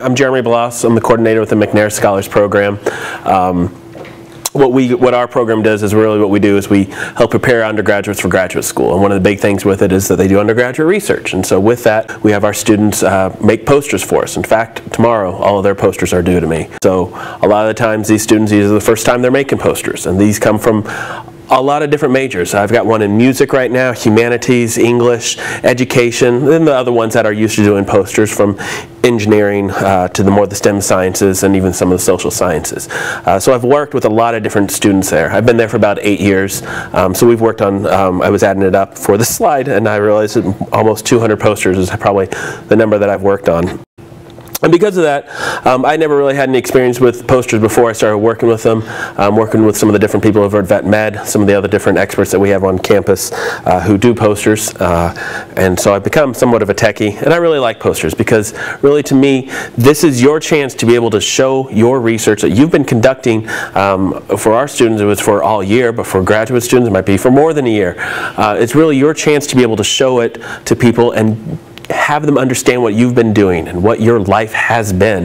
I'm Jeremy Bloss. I'm the coordinator with the McNair Scholars Program. What our program does is really what we do is we help prepare undergraduates for graduate school. And one of the big things with it is that they do undergraduate research. And so with that, we have our students make posters for us. In fact, tomorrow, all of their posters are due to me. So a lot of the times these students, these are the first time they're making posters. And these come from a lot of different majors. I've got one in music right now, humanities, English, education, and the other ones that are used to doing posters from engineering to the STEM sciences and even some of the social sciences. So I've worked with a lot of different students there. I've been there for about 8 years. So we've worked on, I was adding it up for the slide and I realized that almost 200 posters is probably the number that I've worked on. And because of that, I never really had any experience with posters before I started working with them, working with some of the different people over at Vet Med, some of the other different experts that we have on campus who do posters. And so I've become somewhat of a techie, and I really like posters because really to me, this is your chance to be able to show your research that you've been conducting. For our students, it was for all year, but for graduate students, it might be for more than a year. It's really your chance to be able to show it to people and have them understand what you've been doing and what your life has been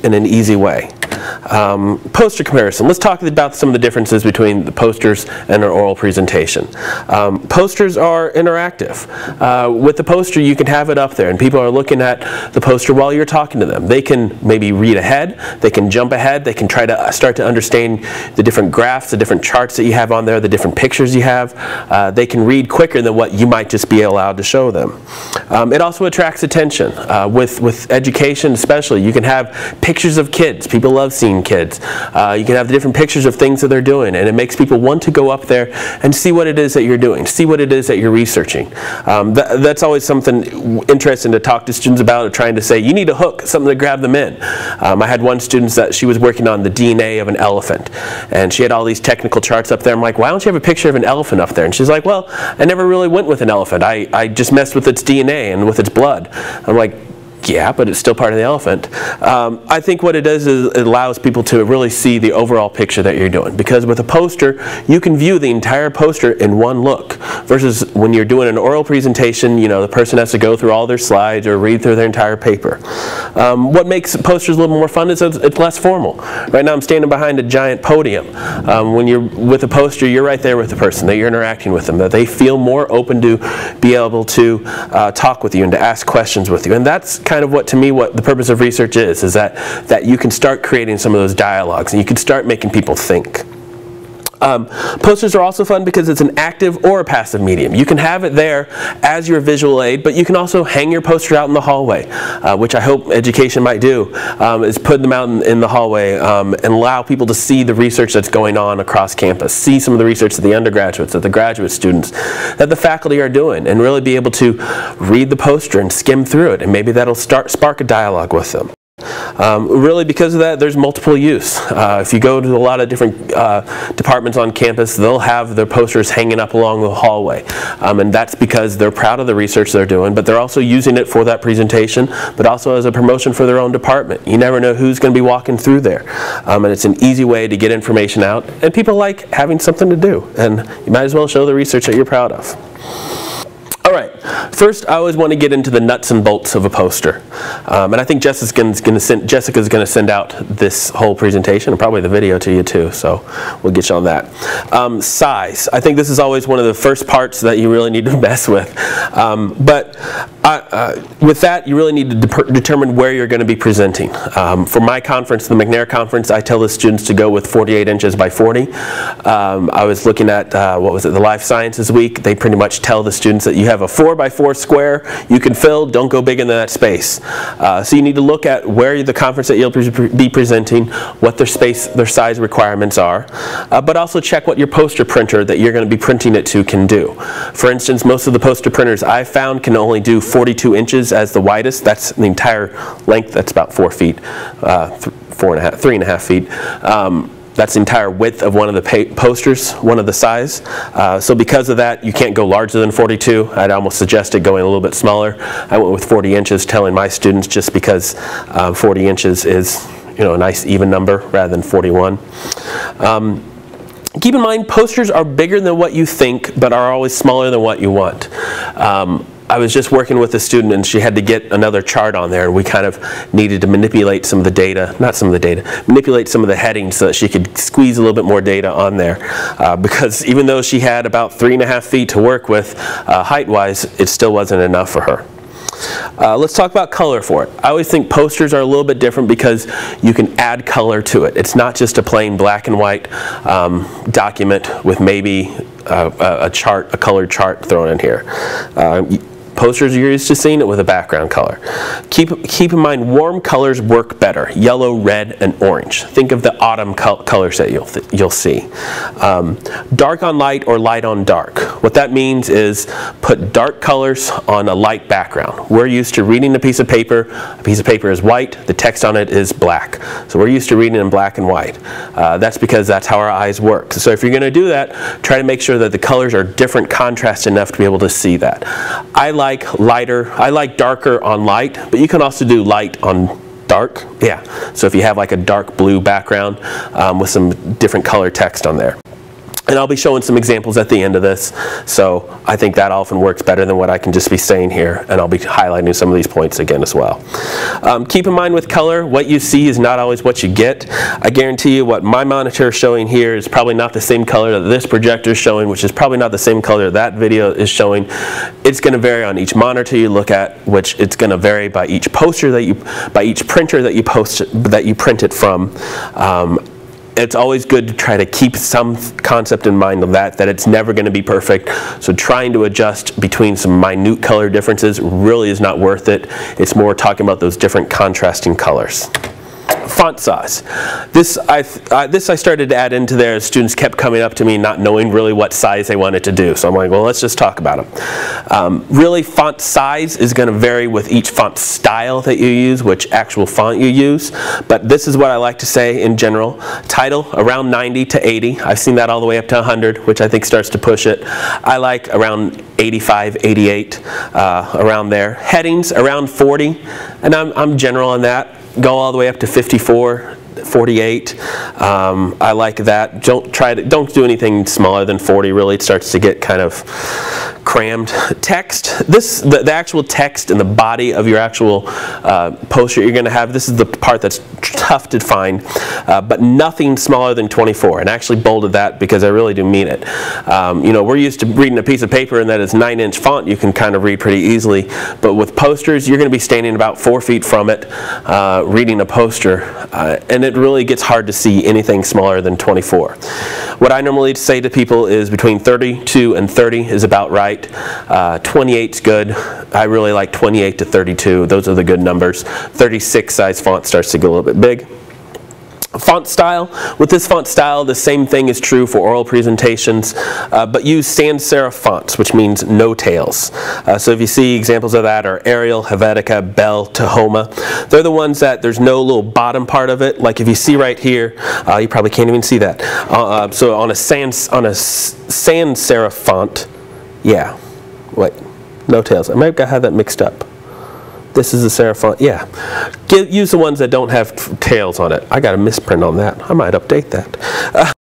in an easy way. Poster comparison. Let's talk about some of the differences between the posters and our oral presentation. Posters are interactive. With the poster, you can have it up there and people are looking at the poster while you're talking to them. They can maybe read ahead, they can jump ahead, they can try to start to understand the different graphs, the different charts that you have on there, the different pictures you have. They can read quicker than what you might just be allowed to show them. It also attracts attention. With education especially, you can have pictures of kids. People love seeing kids. You can have the different pictures of things that they're doing, and it makes people want to go up there and see what it is that you're doing, see what it is that you're researching. That's always something interesting to talk to students about, trying to say, you need a hook, something to grab them in. I had one student that she was working on the DNA of an elephant, and she had all these technical charts up there. I'm like, why don't you have a picture of an elephant up there? And she's like, well, I never really went with an elephant. I just messed with its DNA and with its blood. I'm like, yeah, but it's still part of the elephant. I think what it does is it allows people to really see the overall picture that you're doing. Because with a poster, you can view the entire poster in one look. Versus when you're doing an oral presentation, you know, the person has to go through all their slides or read through their entire paper. What makes posters a little more fun is it's less formal. Right now I'm standing behind a giant podium. When you're with a poster, you're right there with the person, that you're interacting with them, that they feel more open to be able to talk with you and to ask questions with you. And that's kind of what, to me, what the purpose of research is that you can start creating some of those dialogues and you can start making people think. Posters are also fun because it's an active or a passive medium. You can have it there as your visual aid, but you can also hang your poster out in the hallway, which I hope education might do, is put them out in the hallway and allow people to see the research that's going on across campus, see some of the research that the undergraduates, that the graduate students, that the faculty are doing, and really be able to read the poster and skim through it, and maybe that'll spark a dialogue with them. Really, because of that, there's multiple use. If you go to a lot of different departments on campus, they'll have their posters hanging up along the hallway. And that's because they're proud of the research they're doing, but they're also using it for that presentation, but also as a promotion for their own department. You never know who's going to be walking through there. And it's an easy way to get information out, and people like having something to do. And you might as well show the research that you're proud of. All right, first I always want to get into the nuts and bolts of a poster. And I think Jessica's going to send out this whole presentation and probably the video to you too, so we'll get you on that. Size. I think this is always one of the first parts that you really need to mess with. With that, you really need to determine where you're going to be presenting. For my conference, the McNair conference, I tell the students to go with 48 inches by 40. I was looking at, what was it, the Life Sciences Week. They pretty much tell the students that you have a 4x4 square you can fill, don't go bigger than that space. So you need to look at where the conference that you'll be presenting, what their size requirements are, but also check what your poster printer that you're going to be printing it to can do. For instance, most of the poster printers I've found can only do 42 inches as the widest. That's the entire length, that's about 4 feet, 3.5 feet. That's the entire width of one of the posters, one of the size. So because of that, you can't go larger than 42. I'd almost suggested going a little bit smaller. I went with 40 inches, telling my students just because 40 inches is, you know, a nice even number rather than 41. Keep in mind, posters are bigger than what you think, but are always smaller than what you want. I was just working with a student and she had to get another chart on there, and we kind of needed to manipulate some of the data, manipulate some of the headings so that she could squeeze a little bit more data on there. Because even though she had about 3.5 feet to work with height-wise, it still wasn't enough for her. Let's talk about color for it. I always think posters are a little bit different because you can add color to it. It's not just a plain black and white document with maybe a colored chart thrown in here. Posters, you're used to seeing it with a background color. Keep in mind, warm colors work better. Yellow, red, and orange. Think of the autumn colors that you'll see. Dark on light or light on dark. What that means is put dark colors on a light background. We're used to reading a piece of paper. A piece of paper is white. The text on it is black. So we're used to reading in black and white. That's because that's how our eyes work. So if you're going to do that, try to make sure that the colors are different contrast enough to be able to see that. I like darker on light, but you can also do light on dark. Yeah, so if you have like a dark blue background with some different color text on there. And I'll be showing some examples at the end of this, so I think that often works better than what I can just be saying here, and I'll be highlighting some of these points again as well. Keep in mind with color, what you see is not always what you get. I guarantee you what my monitor is showing here is probably not the same color that this projector is showing, which is probably not the same color that video is showing. It's going to vary on each monitor you look at, which it's going to vary by each poster by each printer that you print it from. It's always good to try to keep some concept in mind of that it's never going to be perfect. So trying to adjust between some minute color differences really is not worth it. It's more talking about those different contrasting colors. Font size. This I started to add into there as students kept coming up to me not knowing really what size they wanted to do. So I'm like, well, let's just talk about them. Really, font size is going to vary with each font style that you use, which actual font you use. But this is what I like to say in general. Title, around 90 to 80. I've seen that all the way up to 100, which I think starts to push it. I like around 85, 88, around there. Headings, around 40, and I'm general on that. Go all the way up to 54, 48. I like that. Don't do anything smaller than 40. Really, it starts to get kind of crammed. Text. The actual text in the body of your actual poster you're going to have. This is the part that's tough to find, but nothing smaller than 24. And I actually bolded that because I really do mean it. You know, we're used to reading a piece of paper and that is 9-inch font. You can kind of read pretty easily. But with posters, you're going to be standing about 4 feet from it, reading a poster, and it really gets hard to see anything smaller than 24. What I normally say to people is between 32 and 30 is about right. 28's good. I really like 28 to 32. Those are the good numbers. 36 size font starts to get a little bit big. Font style. With this font style, the same thing is true for oral presentations, but use sans serif fonts, which means no tails. So if you see examples of that are Arial, Helvetica, Bell, Tahoma. They're the ones that there's no little bottom part of it. Like if you see right here, you probably can't even see that. So on a sans serif font, yeah, wait, no tails. I might have that mixed up. This is a serif font, yeah. Use the ones that don't have tails on it. I got a misprint on that. I might update that.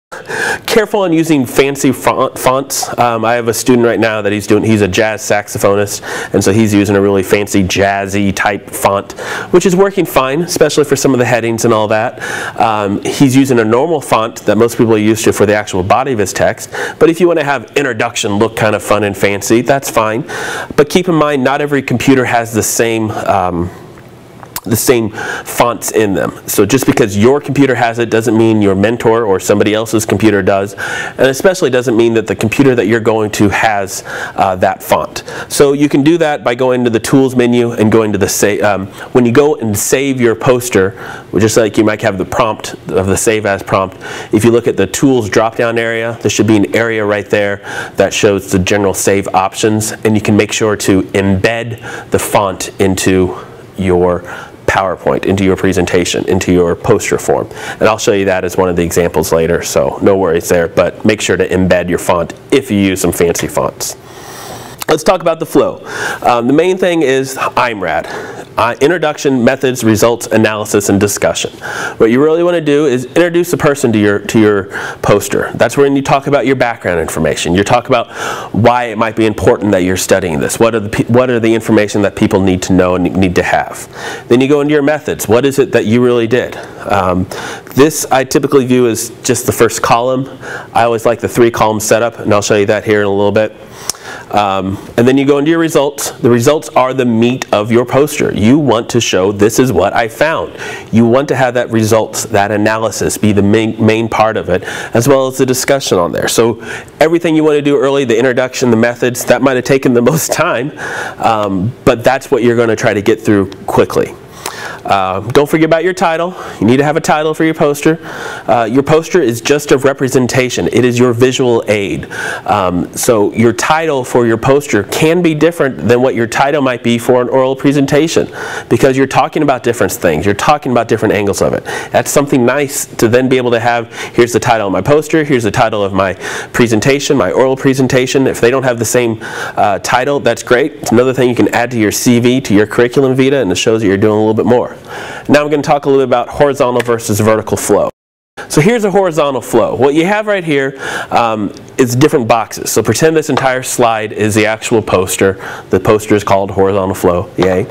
Careful on using fancy fonts. I have a student right now that he's a jazz saxophonist, and so he's using a really fancy jazzy type font, which is working fine, especially for some of the headings and all that. He's using a normal font that most people are used to for the actual body of his text, but if you want to have introduction look kind of fun and fancy, that's fine. But keep in mind, not every computer has the same fonts in them. So just because your computer has it doesn't mean your mentor or somebody else's computer does, and especially doesn't mean that the computer that you're going to has that font. So you can do that by going to the Tools menu and going to the Save. When you go and save your poster, just like you might have the prompt of the Save As prompt, if you look at the Tools drop-down area, there should be an area right there that shows the general save options, and you can make sure to embed the font into your PowerPoint, into your presentation, into your poster form. And I'll show you that as one of the examples later, so no worries there, but make sure to embed your font if you use some fancy fonts. Let's talk about the flow. The main thing is IMRAD. Introduction, methods, results, analysis, and discussion. What you really want to do is introduce the person to your poster. That's when you talk about your background information. You talk about why it might be important that you're studying this. What are the information that people need to know and need to have? Then you go into your methods. What is it that you really did? This I typically view as just the first column. I always like the 3-column setup, and I'll show you that here in a little bit. And then you go into your results. The results are the meat of your poster. You want to show this is what I found. You want to have that results, that analysis be the main part of it, as well as the discussion on there. So everything you want to do early, the introduction, the methods, that might have taken the most time, but that's what you're going to try to get through quickly. Don't forget about your title. You need to have a title for your poster. Your poster is just a representation. It is your visual aid. So your title for your poster can be different than what your title might be for an oral presentation, because you're talking about different things. You're talking about different angles of it. That's something nice to then be able to have. Here's the title of my poster. Here's the title of my presentation, my oral presentation. If they don't have the same title, that's great. It's another thing you can add to your CV, to your curriculum vitae, and it shows that you're doing a little bit more. Now I'm going to talk a little bit about horizontal versus vertical flow. So here's a horizontal flow. What you have right here is different boxes. So pretend this entire slide is the actual poster. The poster is called horizontal flow, yay.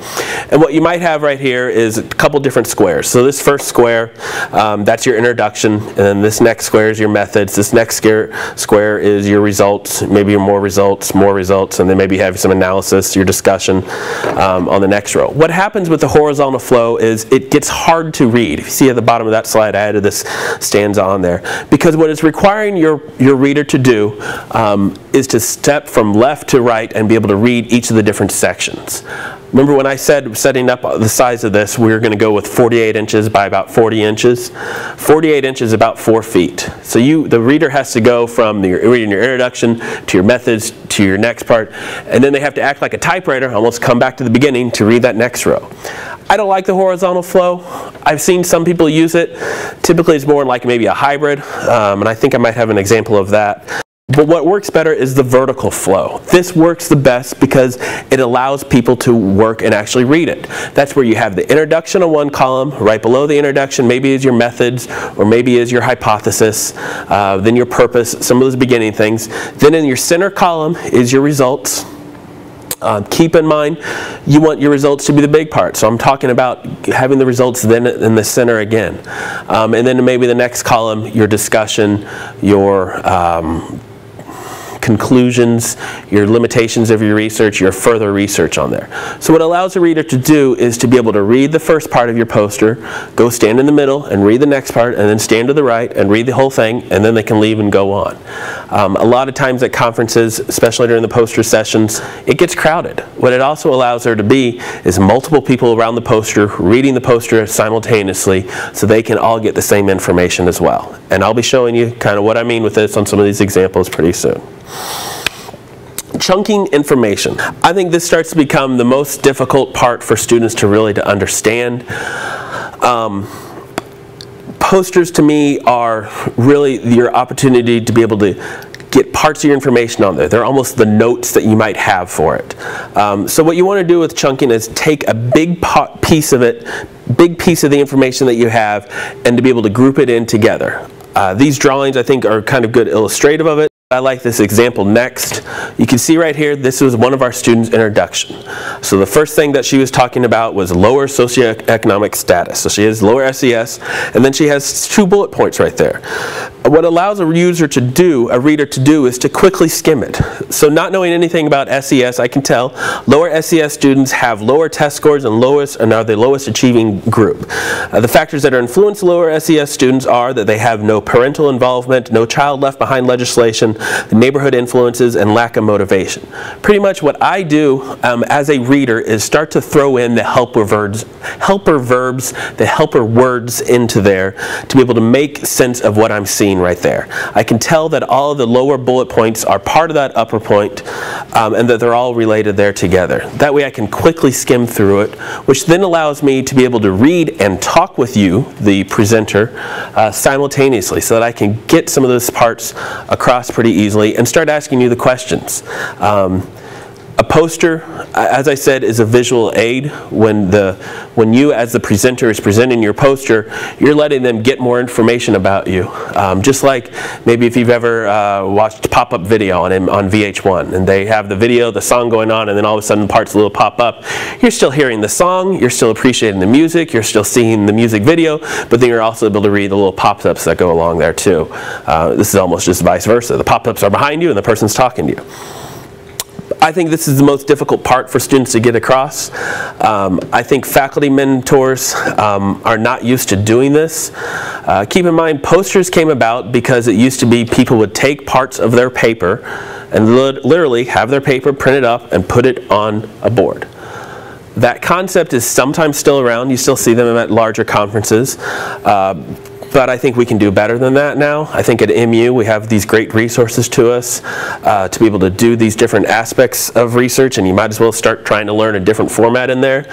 And what you might have right here is a couple different squares. So this first square, that's your introduction, and then this next square is your methods. This next square is your results, maybe more results, and then maybe you have some analysis, your discussion on the next row. What happens with the horizontal flow is it gets hard to read. If you see at the bottom of that slide, I added this stanza on there, because what it's requiring your reader to do is to step from left to right and be able to read each of the different sections. Remember when I said setting up the size of this, we were going to go with 48 inches by about 40 inches. 48 inches is about 4 feet. So the reader has to go from reading your introduction to your methods to your next part, and then they have to act like a typewriter, almost come back to the beginning to read that next row. I don't like the horizontal flow. I've seen some people use it. Typically it's more like maybe a hybrid, and I think I might have an example of that. But what works better is the vertical flow. This works the best because it allows people to work and actually read it. That's where you have the introduction on one column. Right below the introduction maybe is your methods, or maybe is your hypothesis, then your purpose, some of those beginning things. Then in your center column is your results. Keep in mind, you want your results to be the big part. So I'm talking about having the results then in the center again. And then maybe the next column, your discussion, your conclusions, your limitations of your research, your further research on there. So what it allows a reader to do is to be able to read the first part of your poster, go stand in the middle and read the next part, and then stand to the right and read the whole thing, and then they can leave and go on. A lot of times at conferences, especially during the poster sessions, it gets crowded. What it also allows there to be is multiple people around the poster reading the poster simultaneously, so they can all get the same information as well. And I'll be showing you kind of what I mean with this on some of these examples pretty soon. Chunking information. I think this starts to become the most difficult part for students to really understand. Posters to me are really your opportunity to be able to get parts of your information on there. They're almost the notes that you might have for it. So what you want to do with chunking is take a big piece of it, big piece of the information that you have, and to be able to group it in together. These drawings I think are kind of good illustrative of it. I like this example next. You can see right here, this was one of our students' introduction. So the first thing that she was talking about was lower socioeconomic status. So she has lower SES, and then she has 2 bullet points right there. What allows a reader to do, is to quickly skim it. So not knowing anything about SES, I can tell lower SES students have lower test scores and are the lowest achieving group. The factors that are influencing lower SES students are that they have no parental involvement, no child left behind legislation, the neighborhood influences, and lack of motivation. Pretty much what I do as a reader is start to throw in the helper verbs, the helper words into there to be able to make sense of what I'm seeing right there. I can tell that all of the lower bullet points are part of that upper point, and that they're all related there together. That way I can quickly skim through it, which then allows me to be able to read and talk with you, the presenter, simultaneously, so that I can get some of those parts across pretty easily and start asking you the questions. A poster, as I said, is a visual aid. When you as the presenter is presenting your poster, you're letting them get more information about you. Just like maybe if you've ever watched pop-up video on VH1, and they have the video, the song going on, and then all of a sudden parts a little pop up. You're still hearing the song, you're still appreciating the music, you're still seeing the music video, but then you're also able to read the little pop-ups that go along there too. This is almost just vice versa. The pop-ups are behind you and the person's talking to you. I think this is the most difficult part for students to get across. I think faculty mentors are not used to doing this. Keep in mind, posters came about because it used to be people would take parts of their paper and literally have their paper printed up and put it on a board. That concept is sometimes still around. You still see them at larger conferences. But I think we can do better than that now. I think at MU we have these great resources to us to be able to do these different aspects of research, and you might as well start trying to learn a different format in there.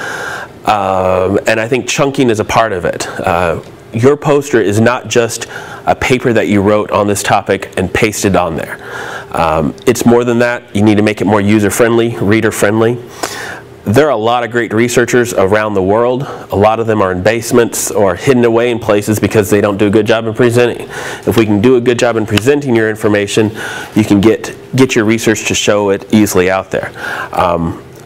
And I think chunking is a part of it. Your poster is not just a paper that you wrote on this topic and pasted on there. It's more than that. You need to make it more user-friendly, reader-friendly. There are a lot of great researchers around the world. A lot of them are in basements or hidden away in places because they don't do a good job in presenting. If we can do a good job in presenting your information, you can get your research to show it easily out there.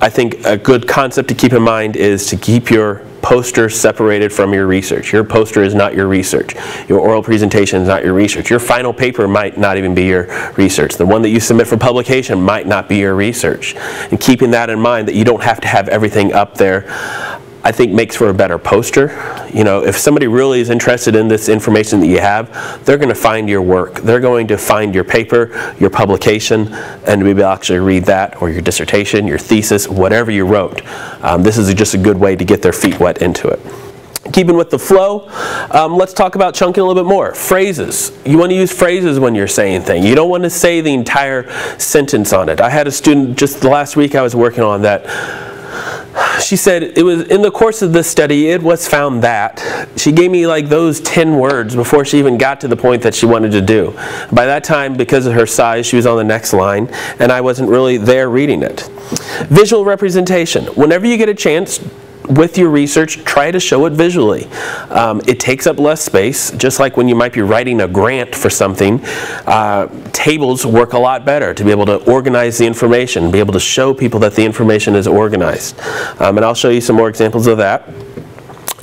I think a good concept to keep in mind is to keep your poster separated from your research. Your poster is not your research. Your oral presentation is not your research. Your final paper might not even be your research. The one that you submit for publication might not be your research. And keeping that in mind, that you don't have to have everything up there, I think makes for a better poster. You know, if somebody really is interested in this information that you have, they're going to find your work. They're going to find your paper, your publication, and maybe actually read that, or your dissertation, your thesis, whatever you wrote. This is just a good way to get their feet wet into it. Keeping with the flow, let's talk about chunking a little bit more. Phrases. You want to use phrases when you're saying things. You don't want to say the entire sentence on it. I had a student just the last week I was working on that. She said it was in the course of this study, it was found that. She gave me like those 10 words before she even got to the point that she wanted to do. By that time, because of her size, she was on the next line, and I wasn't really there reading it. Visual representation. Whenever you get a chance, with your research, try to show it visually. It takes up less space, just like when you might be writing a grant for something. Tables work a lot better to be able to organize the information, be able to show people that the information is organized. And I'll show you some more examples of that.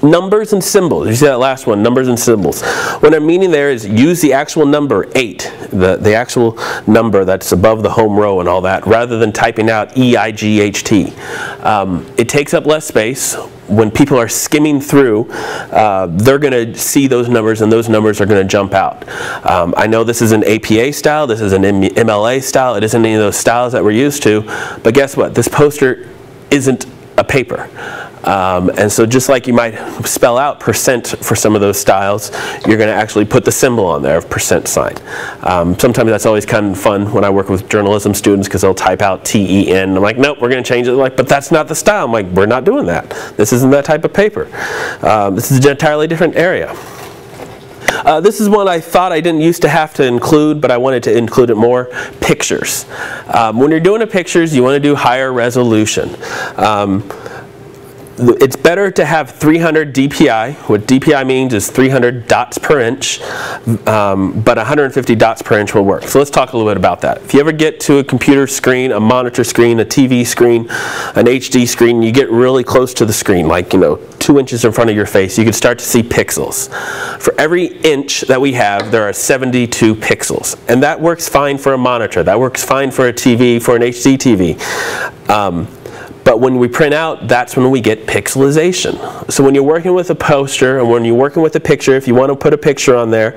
Numbers and symbols. You see that last one, numbers and symbols. What I'm meaning there is use the actual number 8, the actual number that's above the home row and all that, rather than typing out E-I-G-H-T. It takes up less space. When people are skimming through, they're going to see those numbers, and those numbers are going to jump out. I know this is an APA style, this is an MLA style, it isn't any of those styles that we're used to, but guess what? This poster isn't a paper. And so just like you might spell out percent for some of those styles, you're going to actually put the symbol on there of percent sign. Sometimes that's always kind of fun when I work with journalism students, because they'll type out T-E-N. I'm like, nope, we're going to change it. They're like, but that's not the style. I'm like, we're not doing that. This isn't that type of paper. This is an entirely different area. This is one I thought I didn't used to have to include, but I wanted to include it more. Pictures. When you're doing pictures, you want to do higher resolution. It's better to have 300 DPI. What DPI means is 300 dots per inch, but 150 dots per inch will work. So let's talk a little bit about that. If you ever get to a computer screen, a monitor screen, a TV screen, an HD screen, you get really close to the screen, like 2 inches in front of your face, you can start to see pixels. For every inch that we have, there are 72 pixels. And that works fine for a monitor. That works fine for a TV, for an HD TV. But when we print out, that's when we get pixelization. So when you're working with a poster and when you're working with a picture, if you want to put a picture on there,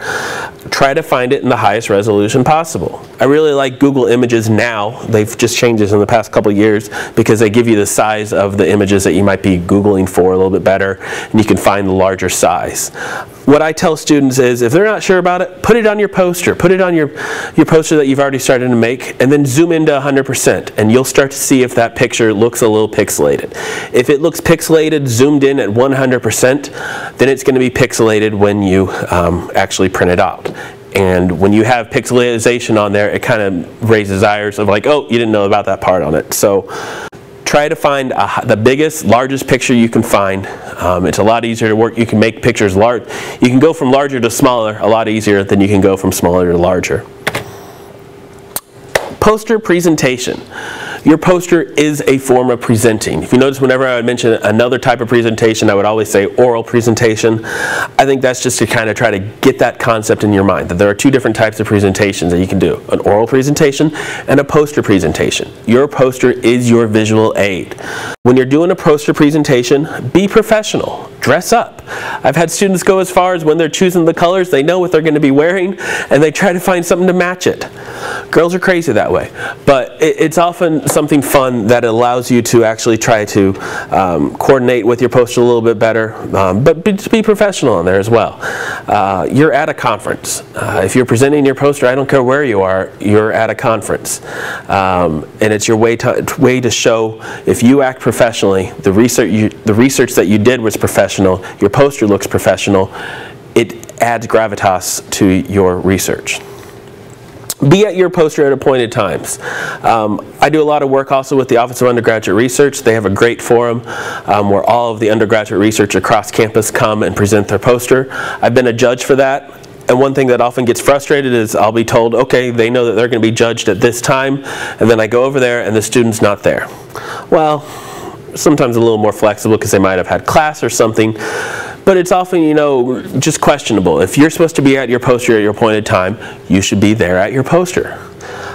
try to find it in the highest resolution possible. I really like Google Images now. They've just changed this in the past couple of years because they give you the size of the images that you might be Googling for a little bit better, and you can find the larger size. What I tell students is, if they're not sure about it, put it on your poster. Put it on your poster that you've already started to make, and then zoom into 100%, and you'll start to see if that picture looks a little pixelated. If it looks pixelated, zoomed in at 100%, then it's going to be pixelated when you actually print it out. And when you have pixelization on there, it kind of raises eyes of like, oh, you didn't know about that part on it. So try to find the biggest, largest picture you can find. It's a lot easier to work. You can make pictures large. You can go from larger to smaller a lot easier than you can go from smaller to larger. Poster presentation. Your poster is a form of presenting. If you notice, whenever I would mention another type of presentation, I would always say oral presentation. I think that's just to kind of try to get that concept in your mind, that there are two different types of presentations that you can do, an oral presentation and a poster presentation. Your poster is your visual aid. When you're doing a poster presentation, be professional. Dress up. I've had students go as far as when they're choosing the colors, they know what they're going to be wearing, and they try to find something to match it. Girls are crazy that way, but it's often something fun that allows you to actually try to coordinate with your poster a little bit better, but be professional in there as well. You're at a conference. If you're presenting your poster, I don't care where you are, you're at a conference. And it's your way to show if you act professionally, the research that you did was professional, your poster looks professional, it adds gravitas to your research. Be at your poster at appointed times. I do a lot of work also with the Office of Undergraduate Research. They have a great forum where all of the undergraduate research across campus come and present their poster. I've been a judge for that. And one thing that often gets frustrated is I'll be told, okay, they know that they're going to be judged at this time, and then I go over there and the student's not there. Well, sometimes a little more flexible because they might have had class or something, but it's often, you know, just questionable. If you're supposed to be at your poster at your appointed time, you should be there at your poster.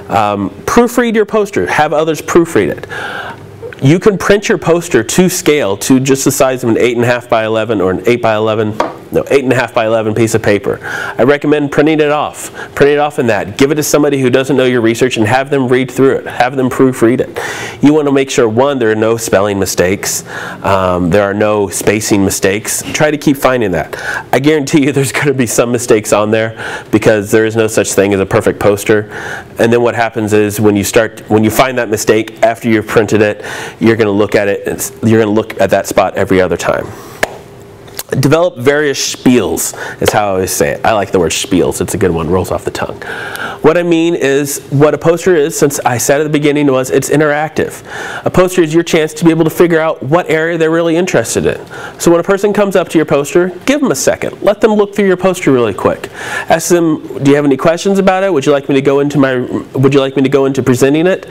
Proofread your poster. Have others proofread it. You can print your poster to scale to just the size of an 8.5 by 11 or an 8 by 11, no, 8.5 by 11 piece of paper. I recommend printing it off. Print it off in that. Give it to somebody who doesn't know your research and have them read through it. Have them proofread it. You want to make sure, one, there are no spelling mistakes. There are no spacing mistakes. Try to keep finding that. I guarantee you there's going to be some mistakes on there because there is no such thing as a perfect poster. And then what happens is when you find that mistake after you've printed it, you're going to look at it, and you're going to look at that spot every other time. Develop various spiels is how I always say it. I like the word spiels. It's a good one. Rolls off the tongue. What I mean is what a poster is, since I said at the beginning, was it's interactive. A poster is your chance to be able to figure out what area they're really interested in. So when a person comes up to your poster, give them a second. Let them look through your poster really quick. Ask them, do you have any questions about it? Would you like me to go into presenting it?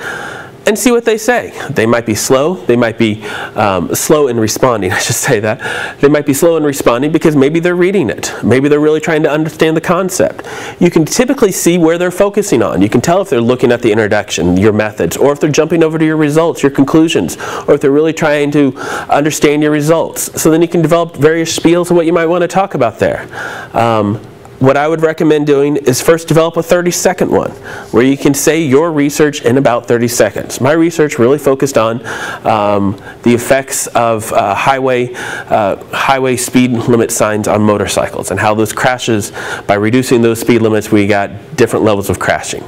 And see what they say. They might be slow. They might be slow in responding. I should say that. They might be slow in responding because maybe they're reading it. Maybe they're really trying to understand the concept. You can typically see where they're focusing on. You can tell if they're looking at the introduction, your methods, or if they're jumping over to your results, your conclusions, or if they're really trying to understand your results. So then you can develop various spiels of what you might want to talk about there. What I would recommend doing is first develop a 30-second one where you can say your research in about 30 seconds. My research really focused on the effects of highway speed limit signs on motorcycles and how those crashes, by reducing those speed limits, we got different levels of crashing.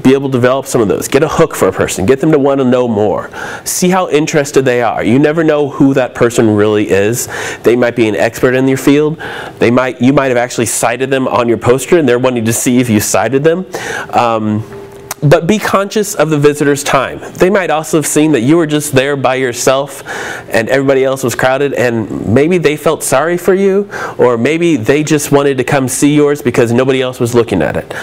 Be able to develop some of those. Get a hook for a person. Get them to want to know more. See how interested they are. You never know who that person really is. They might be an expert in your field. You might have actually cited them on your poster and they're wanting to see if you cited them. But be conscious of the visitor's time. They might also have seen that you were just there by yourself and everybody else was crowded, and maybe they felt sorry for you, or maybe they just wanted to come see yours because nobody else was looking at it.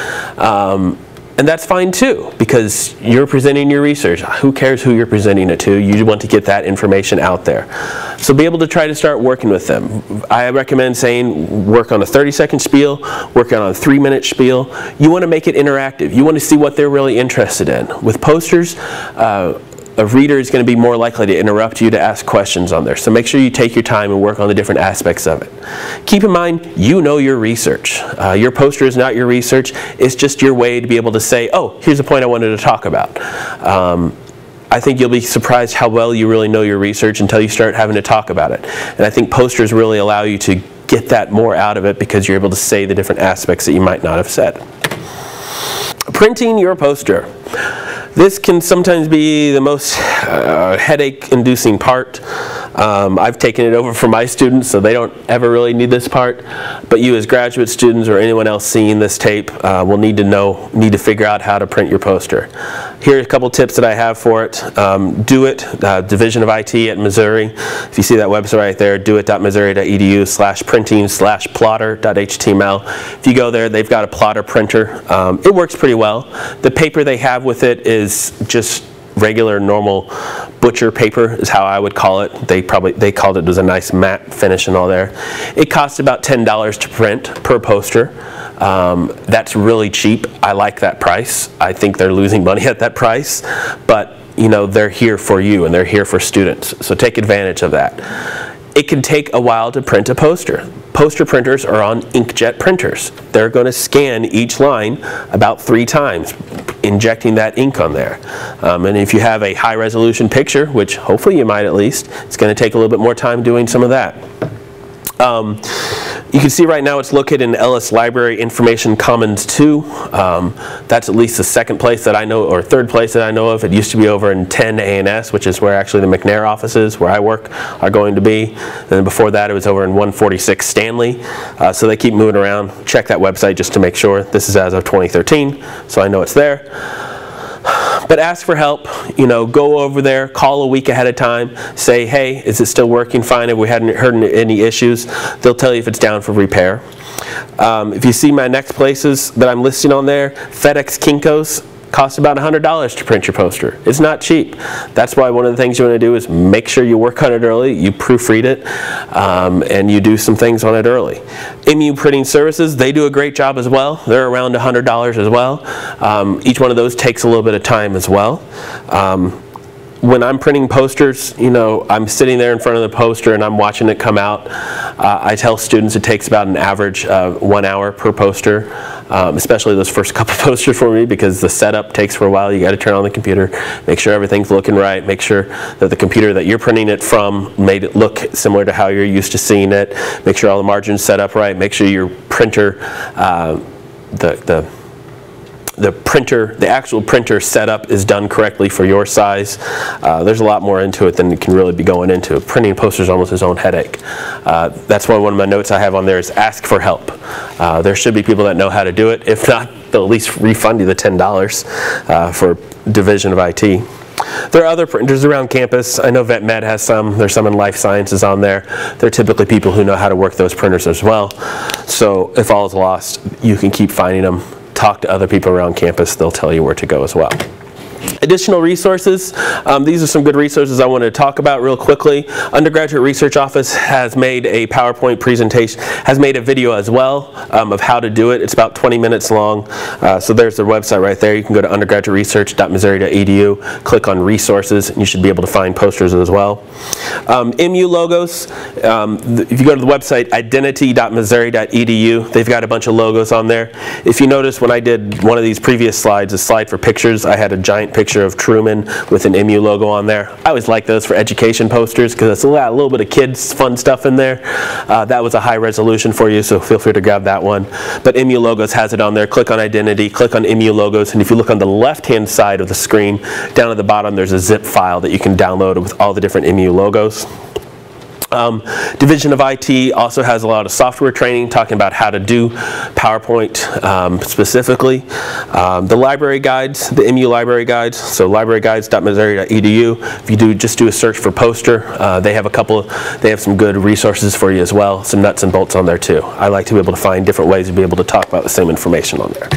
And that's fine too, because you're presenting your research. Who cares who you're presenting it to? You want to get that information out there. So be able to try to start working with them. I recommend saying work on a 30-second spiel, work on a 3-minute spiel. You want to make it interactive. You want to see what they're really interested in. With posters, a reader is going to be more likely to interrupt you to ask questions on there. So make sure you take your time and work on the different aspects of it. Keep in mind, you know your research. Your poster is not your research. It's just your way to be able to say, oh, here's a point I wanted to talk about. I think you'll be surprised how well you really know your research until you start having to talk about it. And I think posters really allow you to get that more out of it because you're able to say the different aspects that you might not have said. Printing your poster. This can sometimes be the most headache-inducing part. I've taken it over for my students, so they don't ever really need this part. But you as graduate students or anyone else seeing this tape will need to figure out how to print your poster. Here are a couple tips that I have for it. Do it, Division of IT at Missouri. If you see that website right there, doit.missouri.edu/printing/plotter.html. If you go there, they've got a plotter printer. It works pretty well. The paper they have with it is just regular normal butcher paper is how I would call it. They called it, was a nice matte finish and all there. It costs about $10 to print per poster. That's really cheap. I like that price. I think they're losing money at that price, but you know, they're here for you and they're here for students, so take advantage of that. It can take a while to print a poster. Poster printers are on inkjet printers. They're going to scan each line about 3 times, injecting that ink on there. And if you have a high resolution picture, which hopefully you might at least, it's going to take a little bit more time doing some of that. You can see right now it's located in Ellis Library Information Commons 2. That's at least the second place that I know, or third place that I know of. It used to be over in 10 A&S, which is where actually the McNair offices, where I work, are going to be. And then before that it was over in 146 Stanley. So they keep moving around. Check that website just to make sure. This is as of 2013, so I know it's there. But ask for help, you know, go over there, call a week ahead of time, say, hey, is it still working fine? Have we hadn't heard any issues? They'll tell you if it's down for repair. If you see my next places that I'm listing on there, FedEx Kinko's costs about $100 to print your poster. It's not cheap. That's why one of the things you want to do is make sure you work on it early, you proofread it, and you do some things on it early. MU Printing Services, they do a great job as well. They're around $100 as well. Each one of those takes a little bit of time as well. When I'm printing posters, you know, I'm sitting there in front of the poster and I'm watching it come out. I tell students it takes about an average 1 hour per poster, especially those first couple posters for me, because the setup takes for a while. You got to turn on the computer, make sure everything's looking right, make sure that the computer that you're printing it from made it look similar to how you're used to seeing it, make sure all the margins set up right, make sure your printer, the actual printer setup is done correctly for your size. There's a lot more into it than you can really be going into. Printing posters is almost its own headache. That's why one of my notes I have on there is ask for help. There should be people that know how to do it. If not, they'll at least refund you the $10 for Division of IT. There are other printers around campus. I know Vet Med has some. There's some in Life Sciences on there. They're typically people who know how to work those printers as well. So if all is lost, you can keep finding them. Talk to other people around campus. They'll tell you where to go as well. Additional resources. These are some good resources I wanted to talk about real quickly. Undergraduate Research Office has made a PowerPoint presentation, has made a video as well of how to do it. It's about 20 minutes long. So there's their website right there. You can go to undergraduateresearch.missouri.edu, click on resources, and you should be able to find posters as well. MU logos. If you go to the website identity.missouri.edu, they've got a bunch of logos on there. If you notice, when I did one of these previous slides, a slide for pictures, I had a giant picture of Truman with an MU logo on there. I always like those for education posters because it's a little bit of kids fun stuff in there. That was a high resolution for you, so feel free to grab that one. But MU Logos has it on there. Click on Identity, click on MU Logos, and if you look on the left-hand side of the screen, down at the bottom there's a zip file that you can download with all the different MU logos. Division of IT also has a lot of software training talking about how to do PowerPoint specifically. The library guides, the MU library guides, so libraryguides.missouri.edu. If you just do a search for poster, they have some good resources for you as well, some nuts and bolts on there too. I like to be able to find different ways to be able to talk about the same information on there.